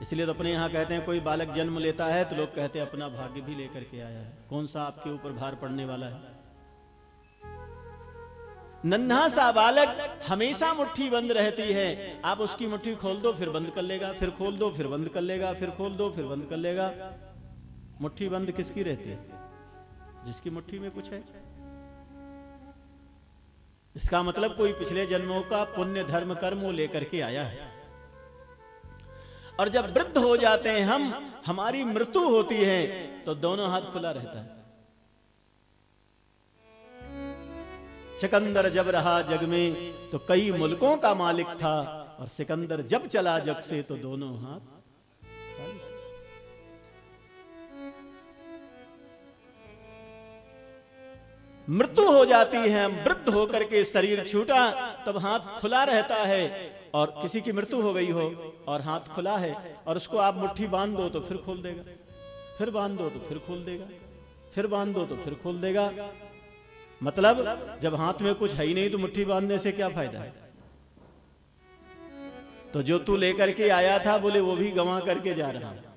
इसलिए तो अपने यहाँ कहते हैं कोई बालक जन्म लेता है तो लोग कहते हैं अपना भाग्य भी लेकर के आया है, कौन सा आपके ऊपर भार पड़ने वाला है। नन्हा सा बालक हमेशा मुट्ठी बंद रहती है, आप उसकी मुट्ठी खोल दो फिर बंद कर लेगा, फिर खोल दो फिर बंद कर लेगा, फिर खोल दो फिर बंद कर लेगा। मुट्ठी बंद किसकी रहती है? जिसकी मुट्ठी में कुछ है। इसका मतलब कोई पिछले जन्मों का पुण्य धर्म कर्म वो लेकर के आया है। और जब वृद्ध हो जाते हैं हम, हमारी मृत्यु होती है, तो दोनों हाथ खुला रहता है। सिकंदर जब रहा जग में तो कई मुल्कों का मालिक था, और सिकंदर जब चला जग से तो दोनों हाथ खाली। मृत्यु हो जाती है, वृद्ध होकर के शरीर छूटा, तब हाथ खुला रहता है। और किसी की मृत्यु हो गई हो और हाथ खुला है, और उसको आप मुट्ठी बांध दो तो फिर खोल देगा, फिर बांध दो तो फिर खोल देगा, फिर बांध दो तो फिर खोल देगा। मतलब जब हाथ में कुछ है ही नहीं तो मुट्ठी बांधने से क्या फायदा है। तो जो तू लेकर के आया था, बोले वो भी गंवा करके जा रहा है।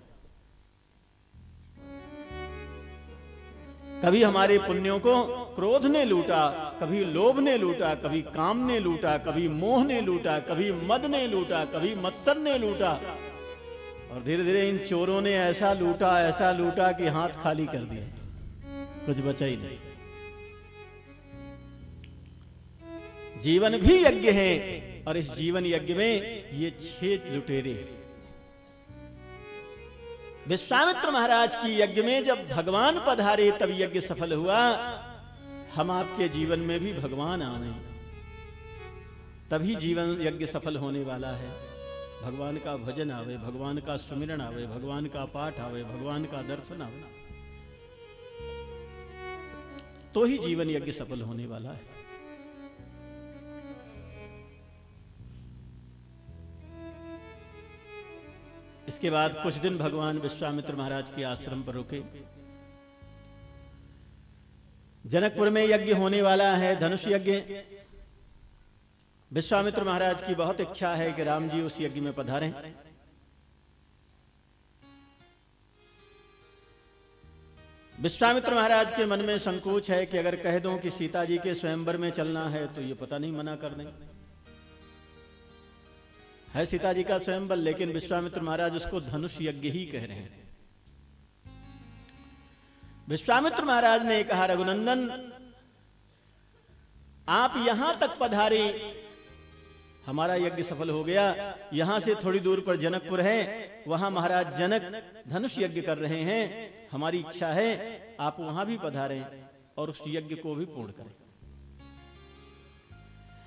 कभी हमारे पुण्यों को क्रोध ने लूटा, कभी लोभ ने लूटा, कभी काम ने लूटा, कभी मोह ने लूटा, कभी मद ने लूटा, कभी मत्सर ने लूटा, और धीरे धीरे इन चोरों ने ऐसा लूटा कि हाथ खाली कर दिया, कुछ बचा ही नहीं। जीवन भी यज्ञ है, और इस जीवन यज्ञ में ये 6 लुटेरे। विश्वामित्र महाराज की यज्ञ में जब भगवान पधारे तब यज्ञ सफल हुआ। हम आपके जीवन में भी भगवान आवे, तभी जीवन यज्ञ सफल होने वाला है। भगवान का भजन आवे, भगवान का सुमिरन आवे, भगवान का पाठ आवे, भगवान का दर्शन आवे, तो ही जीवन यज्ञ सफल होने वाला है। इसके बाद कुछ दिन भगवान विश्वामित्र महाराज के आश्रम पर रुके। जनकपुर में यज्ञ होने वाला है, धनुष यज्ञ। विश्वामित्र महाराज की बहुत इच्छा है कि राम जी उस यज्ञ में पधारें। विश्वामित्र महाराज के मन में संकोच है कि अगर कह दूं कि सीता जी के स्वयंवर में चलना है तो ये पता नहीं मना कर दें। है सीता जी का स्वयंवर, लेकिन विश्वामित्र महाराज उसको धनुष यज्ञ ही कह रहे हैं। विश्वामित्र महाराज ने कहा, रघुनंदन आप यहां तक पधारे, हमारा यज्ञ सफल हो गया। यहां से थोड़ी दूर पर जनकपुर है, वहां महाराज जनक धनुष यज्ञ कर रहे हैं। हमारी इच्छा है आप वहां भी पधारें और उस यज्ञ को भी पूर्ण करें।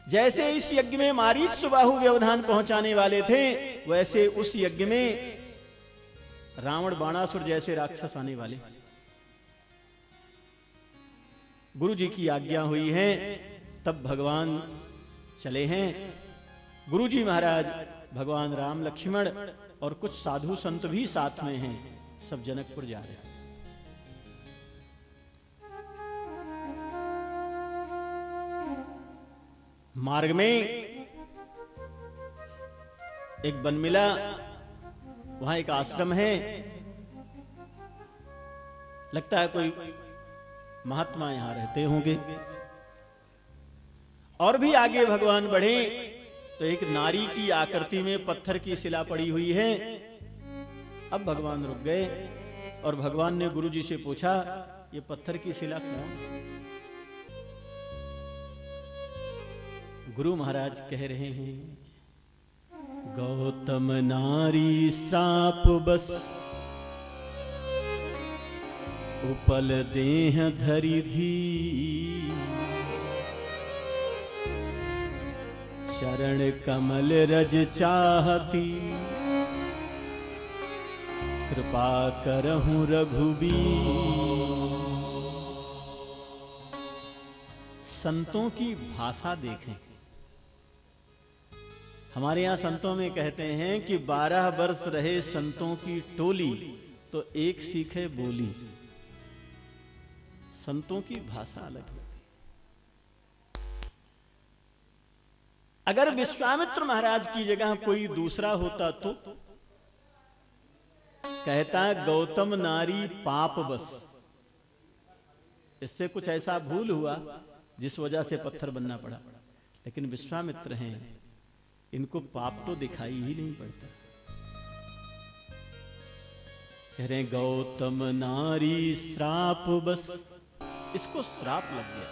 जैसे इस यज्ञ में मारीच सुबाहु व्यवधान पहुंचाने वाले थे, वैसे उस यज्ञ में रावण बाणासुर जैसे राक्षस आने वाले। गुरु जी की आज्ञा हुई है, तब भगवान चले हैं। गुरु जी महाराज, भगवान राम, लक्ष्मण और कुछ साधु संत भी साथ में हैं, सब जनकपुर जा रहे हैं। मार्ग में एक वन मिला, वहां एक आश्रम है। लगता है कोई महात्मा यहां रहते होंगे। और भी आगे भगवान बढ़े तो एक नारी की आकृति में पत्थर की शिला पड़ी हुई है। अब भगवान रुक गए और भगवान ने गुरु जी से पूछा, ये पत्थर की शिला कौन? गुरु महाराज कह रहे हैं, गौतम नारी श्राप बस उपल देह धरि धी, शरण कमल रज चाहती, कृपा करहूं रघुबीर। संतों की भाषा देखें। हमारे यहां संतों में कहते हैं कि 12 वर्ष रहे संतों की टोली तो एक सीखे बोली। संतों की भाषा अलग होती। अगर विश्वामित्र महाराज की जगह कोई दूसरा होता तो कहता गौतम नारी पाप बस, इससे कुछ ऐसा भूल हुआ जिस वजह से पत्थर बनना पड़ा। लेकिन विश्वामित्र हैं, इनको पाप तो दिखाई ही नहीं पड़ता। कह रहे गौतम नारी श्राप बस, इसको श्राप लग गया।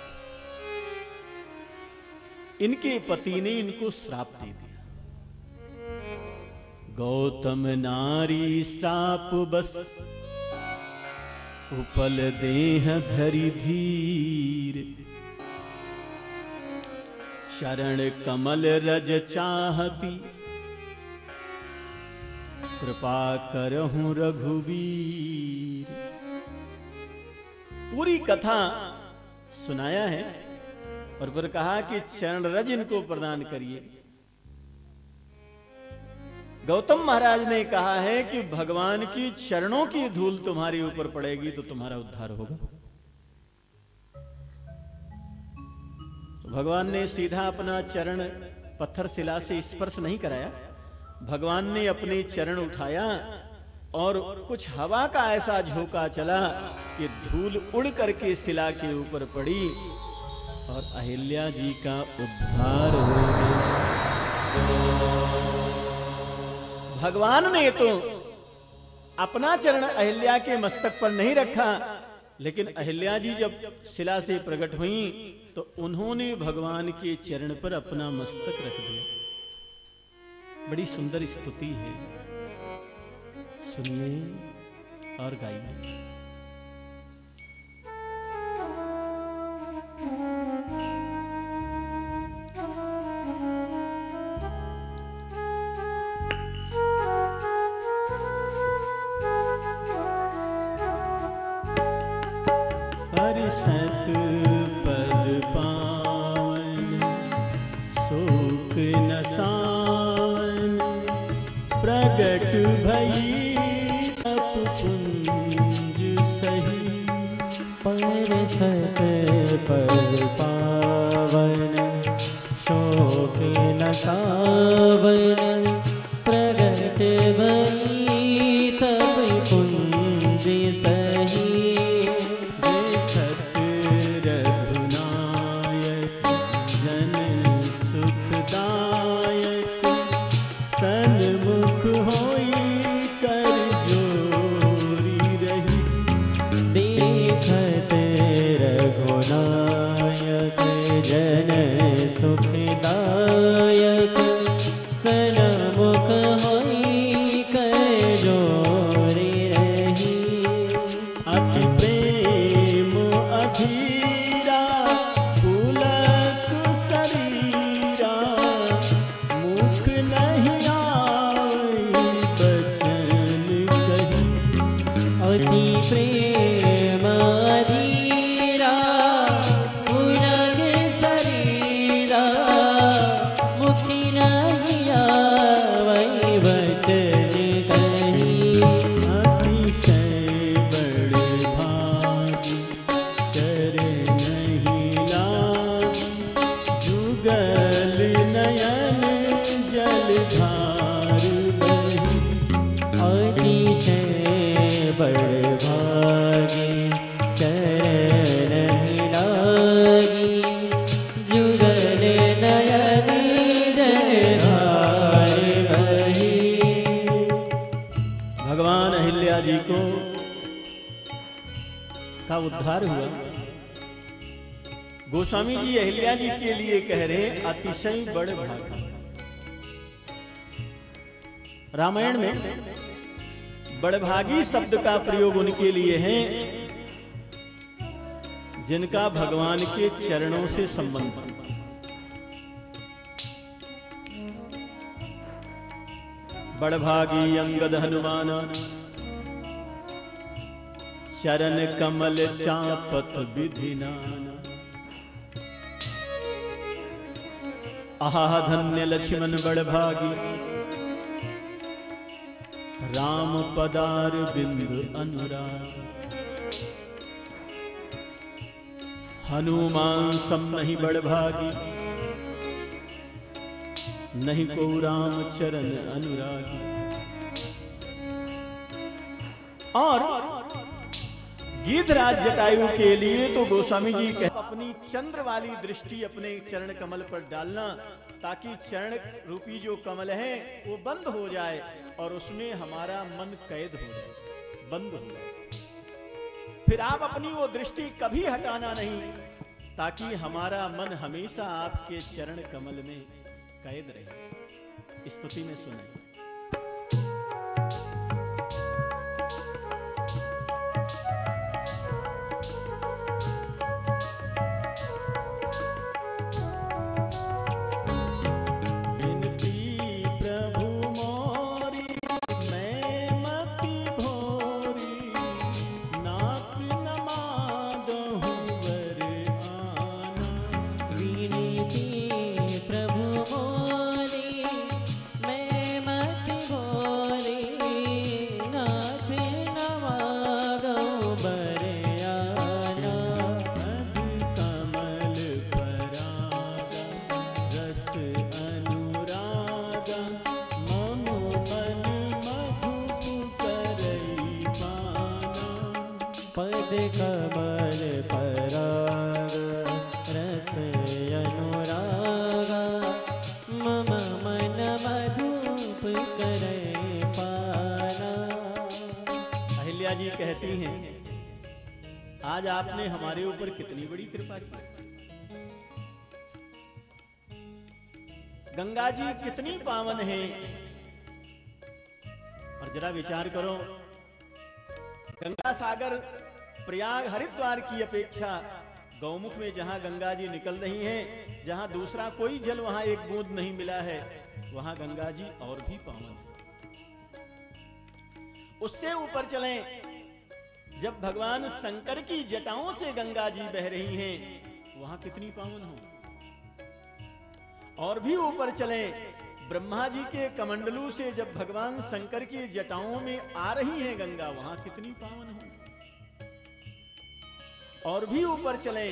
इनके पति ने इनको श्राप दे दिया। गौतम नारी श्राप बस, उपल देह धरि धीर। शरण कमल रज चाहती, कृपा करहूं रघुवीर। पूरी कथा सुनाया है और फिर कहा कि चरण रज इनको प्रदान करिए। गौतम महाराज ने कहा है कि भगवान की चरणों की धूल तुम्हारे ऊपर पड़ेगी तो तुम्हारा उद्धार होगा। तो भगवान ने सीधा अपना चरण पत्थर शिला से स्पर्श नहीं कराया। भगवान ने अपने चरण उठाया और कुछ हवा का ऐसा झोंका चला कि धूल उड़ करके शिला के ऊपर पड़ी और अहिल्या जी का उद्धार हो गया। भगवान ने तो अपना चरण अहिल्या के मस्तक पर नहीं रखा, लेकिन अहिल्या जी जब शिला से प्रकट हुई तो उन्होंने भगवान के चरण पर अपना मस्तक रख दिया। बड़ी सुंदर स्तुति है, सुनिए और गाइए। हरिषत पद पावन शोक न सावन, प्रगट भई अपपुंज सही। हरिषत पद पावन शोक न सावन, प्रगट भई तब पुंज सही। उद्धार हुआ। गोस्वामी जी अहिल्या जी के लिए कह रहे अतिशय बड़े भाग। रामायण में बड़भागी शब्द का प्रयोग उनके लिए है जिनका भगवान के चरणों से संबंध। बड़भागी अंगद हनुमान, चरण कमल चापत विधिनाना। आहा धन्य लक्ष्मण बड़भागी, राम पदार बिंदु अनुराग। हनुमान सम नहीं बड़भागी, नहीं को राम चरण अनुरागी। और गीधराज जटायु के लिए तो गोस्वामी जी कहते अपनी चंद्र वाली दृष्टि अपने चरण कमल पर डालना, ताकि चरण रूपी जो कमल है वो बंद हो जाए और उसमें हमारा मन कैद हो जाए, बंद हो जाए। फिर आप अपनी वो दृष्टि कभी हटाना नहीं, ताकि हमारा मन हमेशा आपके चरण कमल में कैद रहे। स्तुति में सुने। कमल पराग रस अनुरागा मम मन मधुप करे पाना। अहिल्या जी कहती हैं, आज आपने हमारे ऊपर कितनी बड़ी कृपा की। गंगा जी कितनी पावन है। और जरा विचार करो, गंगा सागर प्रयाग हरिद्वार की अपेक्षा गौमुख में जहां गंगा जी निकल रही हैं, जहां दूसरा कोई जल वहां एक बूंद नहीं मिला है, वहां गंगा जी और भी पावन है। उससे ऊपर चलें, जब भगवान शंकर की जटाओं से गंगा जी बह रही हैं, वहां कितनी पावन हो। और भी ऊपर चलें, ब्रह्मा जी के कमंडलू से जब भगवान शंकर की जटाओं में आ रही है गंगा, वहां कितनी पावन हो। और भी ऊपर चलें,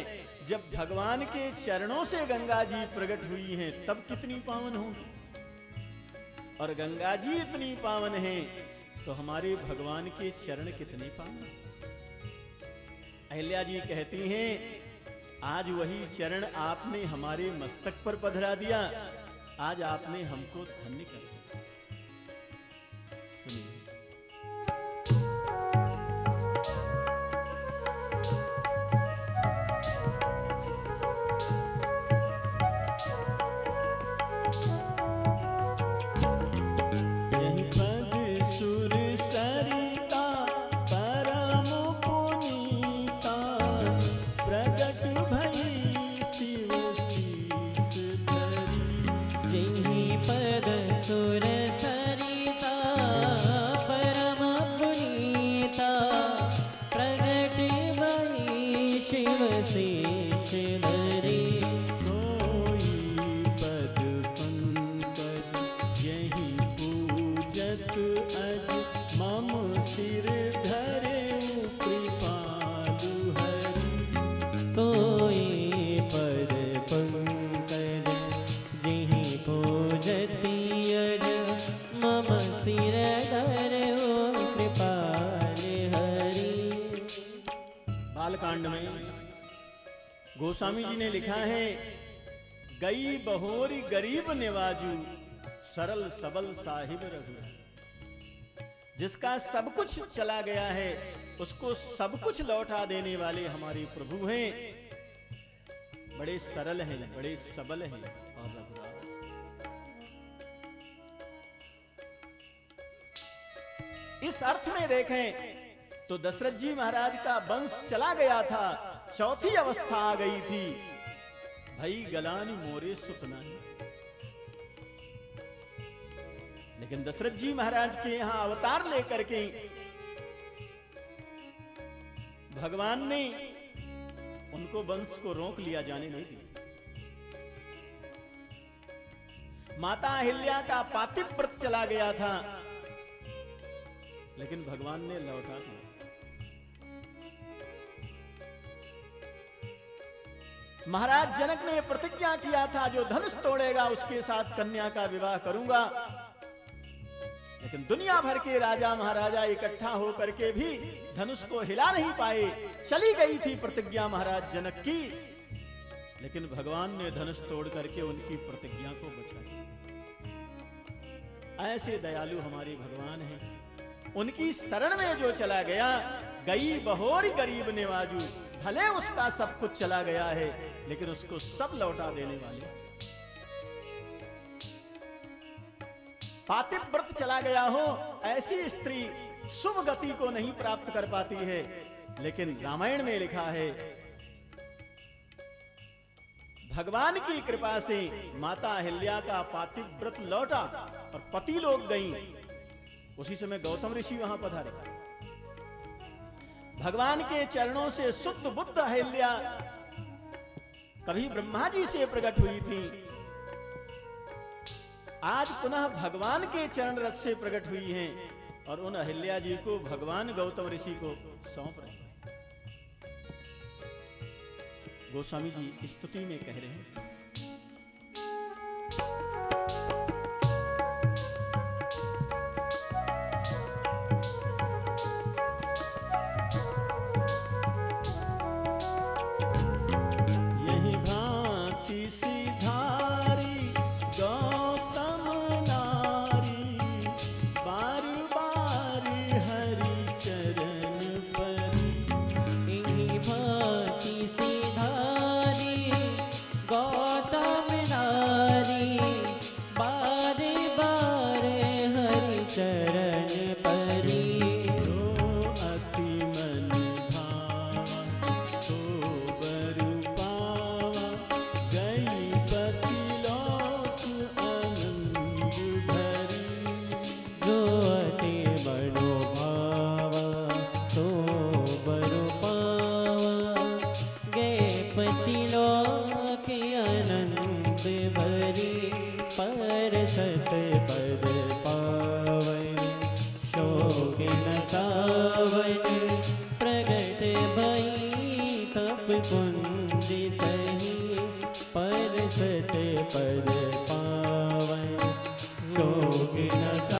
जब भगवान के चरणों से गंगा जी प्रकट हुई हैं, तब कितनी पावन होंगी। और गंगा जी इतनी पावन हैं, तो हमारे भगवान के चरण कितने पावन। अहिल्या जी कहती हैं, आज वही चरण आपने हमारे मस्तक पर पधरा दिया, आज आपने हमको धन्य कर दिया। बालकांड में गोस्वामी जी ने लिखा है, गई बहोरी गरीब निवाजू सरल सबल साहिब रघु। जिसका सब कुछ चला गया है, उसको सब कुछ लौटा देने वाले हमारे प्रभु हैं। बड़े सरल हैं, बड़े सबल हैं और रघुराज। इस अर्थ में देखें तो दशरथ जी महाराज का वंश चला गया था, चौथी अवस्था आ गई थी, भई गलानी मोरे सुपना। लेकिन दशरथ जी महाराज के यहां अवतार लेकर के भगवान ने उनको वंश को रोक लिया, जाने नहीं दिया। माता अहिल्या का पातिव्रत व्रत चला गया था, लेकिन भगवान ने लौटा दिया। महाराज जनक ने प्रतिज्ञा किया था, जो धनुष तोड़ेगा उसके साथ कन्या का विवाह करूंगा। लेकिन दुनिया भर के राजा महाराजा इकट्ठा होकर के भी धनुष को हिला नहीं पाए। चली गई थी प्रतिज्ञा महाराज जनक की, लेकिन भगवान ने धनुष तोड़ करके उनकी प्रतिज्ञा को बचाया। ऐसे दयालु हमारे भगवान हैं। उनकी शरण में जो चला गया, गई बहोरी गरीब नेवाजू, भले उसका सब कुछ चला गया है लेकिन उसको सब लौटा देने वाले। पातिव्रत चला गया हो, ऐसी स्त्री शुभ गति को नहीं प्राप्त कर पाती है। लेकिन रामायण में लिखा है, भगवान की कृपा से माता अहिल्या का पातिव्रत लौटा और पति लोग गई। उसी समय गौतम ऋषि वहां पधारे। भगवान के चरणों से शुद्ध बुद्ध अहिल्या कभी ब्रह्मा जी से प्रकट हुई थी, आज पुनः भगवान के चरण रस से प्रकट हुई हैं और उन अहिल्या जी को भगवान गौतम ऋषि को सौंप रहे हैं। गोस्वामी जी स्तुति में कह रहे हैं, यही भांति सिधारी गौतम नारी, बार बार हरि चरण परी। इन्हीं भांति सिधारी गौतम नारी, बारे बारे हरि चरण परी। जो अति मन भावा सो बरु पावा, गई पति लोक आनंद भरी। जो अति मनोभावा सो बरु पावा, गए पति लोक आनंद भरी। पर सत पद पावन शोक न सावन, प्रगट भई तप कुंज सही। पर सत पद पावन शोक न